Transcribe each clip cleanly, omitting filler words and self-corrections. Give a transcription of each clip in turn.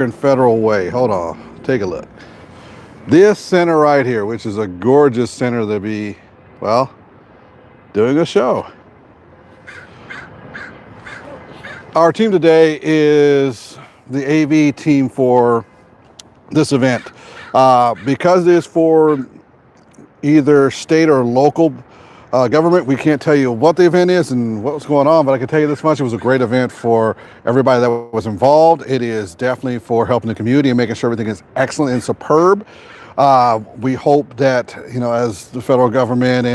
in Federal Way. Hold on, take a look. This center right here, which is a gorgeous center to be, well, doing a show. Our team today is the AV team for this event. Because it is for either state or local government, we can't tell you what the event is and what's going on, but I can tell you this much: it was a great event for everybody that was involved. It is definitely for helping the community and making sure everything is excellent and superb. We hope that, as the federal government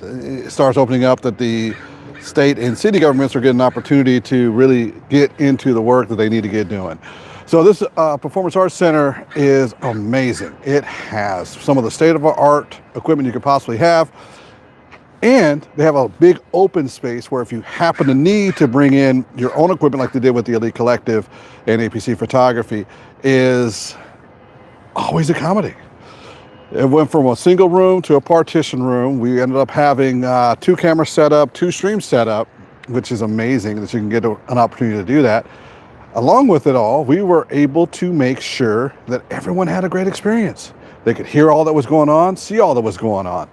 it starts opening up, that the state and city governments are getting an opportunity to really get into the work that they need to get doing. So this Performance Arts Center is amazing. It has some of the state-of-the-art equipment you could possibly have. And they have a big open space where if you happen to need to bring in your own equipment like they did with the Elite Collective and a.p.c. Photography, is always accommodating. It went from a single room to a partition room. We ended up having 2 cameras set up, 2 streams set up, which is amazing that you can get an opportunity to do that. Along with it all, we were able to make sure that everyone had a great experience. They could hear all that was going on, see all that was going on.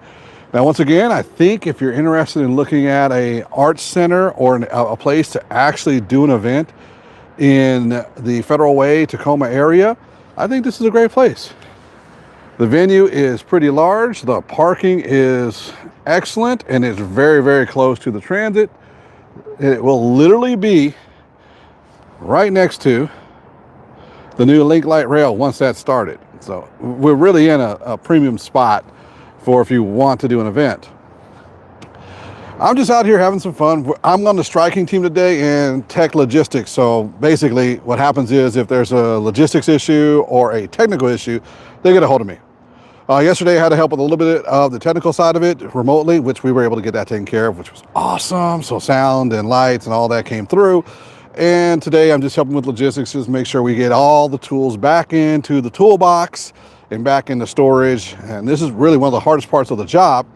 Now, once again, I think if you're interested in looking at an arts center or a place to actually do an event in the Federal Way, Tacoma area, I think this is a great place. The venue is pretty large. The parking is excellent, and it's very, very close to the transit. It will literally be right next to the new Link Light Rail once that's started. So we're really in a premium spot for if you want to do an event. I'm just out here having some fun. I'm on the striking team today in tech logistics. So basically what happens is if there's a logistics issue or a technical issue, they get a hold of me. Yesterday I had to help with a little bit of the technical side of it remotely, which we were able to get that taken care of, which was awesome. So sound and lights and all that came through. And today I'm just helping with logistics, just make sure we get all the tools back into the toolbox and back into storage. And this is really one of the hardest parts of the job.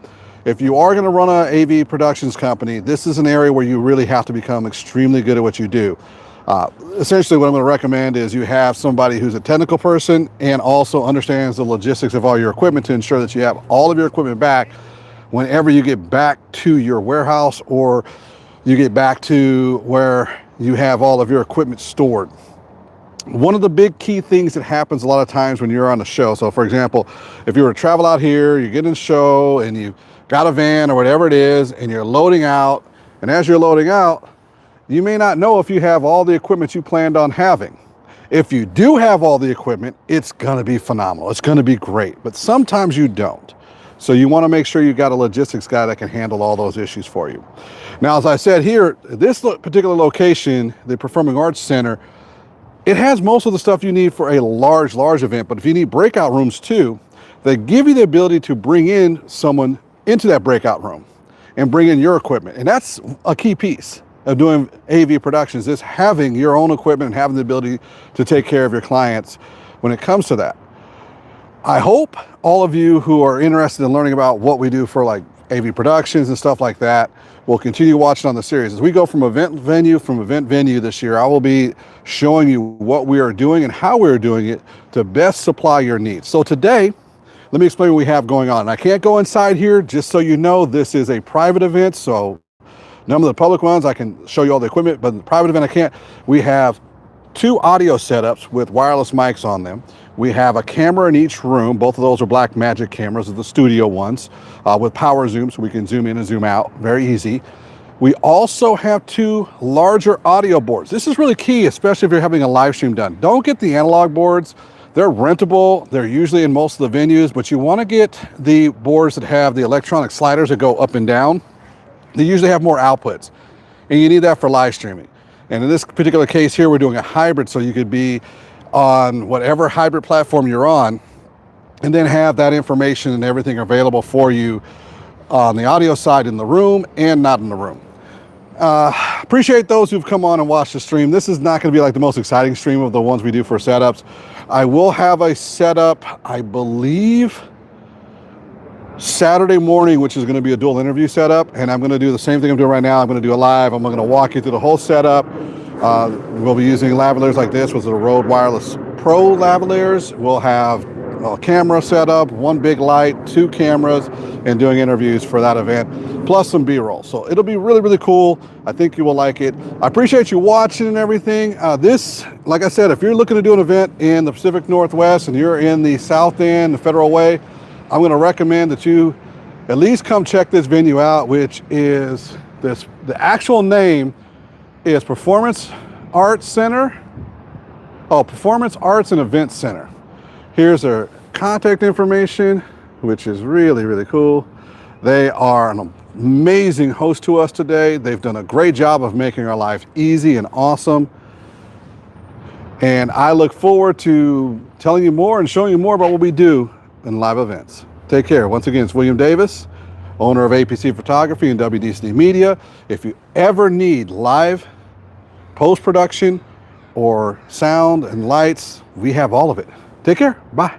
If you are going to run an AV productions company, this is an area where you really have to become extremely good at what you do. Essentially what I'm going to recommend is you have somebody who's a technical person and also understands the logistics of all your equipment to ensure that you have all of your equipment back whenever you get back to your warehouse or you get back to where you have all of your equipment stored. One of the big key things that happens a lot of times when you're on a show, so for example, if you were to travel out here, you get in a show and you got a van or whatever it is and you're loading out, and as you're loading out, you may not know if you have all the equipment you planned on having. If you do have all the equipment, it's going to be phenomenal. It's going to be great, but sometimes you don't. So you want to make sure you've got a logistics guy that can handle all those issues for you. Now, as I said here, this particular location, the Performing Arts Center, it has most of the stuff you need for a large event, but if you need breakout rooms too, they give you the ability to bring in someone into that breakout room and bring in your equipment. And that's a key piece of doing AV productions, is having your own equipment and having the ability to take care of your clients when it comes to that. I hope all of you who are interested in learning about what we do for like AV productions and stuff like that will continue watching on the series. As we go from event venue this year, I will be showing you what we are doing and how we're doing it to best supply your needs. So today, let me explain what we have going on. And I can't go inside here, just so you know, this is a private event, so none of the public ones, I can show you all the equipment, but in the private event I can't. We have 2 audio setups with wireless mics on them. We have a camera in each room. Both of those are Blackmagic cameras, the studio ones, with power zoom, so we can zoom in and zoom out, very easy. We also have 2 larger audio boards. This is really key, especially if you're having a live stream done. Don't get the analog boards. They're rentable. They're usually in most of the venues, but you want to get the boards that have the electronic sliders that go up and down. They usually have more outputs, and you need that for live streaming. And in this particular case here, we're doing a hybrid, so you could be on whatever hybrid platform you're on and then have that information and everything available for you on the audio side in the room and not in the room. Appreciate those who've come on and watched the stream. This is not going to be like the most exciting stream of the ones we do for setups. I will have a setup, I believe, Saturday morning, which is going to be a dual interview setup, and I'm going to do the same thing I'm doing right now. I'm going to do it live. I'm going to walk you through the whole setup. We'll be using lavaliers like this with a Rode wireless pro lavaliers will have a camera set up, one big light, 2 cameras, and doing interviews for that event, plus some B-roll. So it'll be really, really cool. I think you will like it. I appreciate you watching and everything. This, like I said, if you're looking to do an event in the Pacific Northwest and you're in the South End, the Federal Way, I'm going to recommend that you at least come check this venue out, which is the actual name is Performance Arts Center. Oh, Performance Arts and Events Center. Here's their contact information, which is really, really cool. They are an amazing host to us today. They've done a great job of making our life easy and awesome. And I look forward to telling you more and showing you more about what we do in live events. Take care. Once again, it's William Davis, owner of a.p.c. Photography and WDCD Media. If you ever need live post-production or sound and lights, we have all of it. Take care. Bye.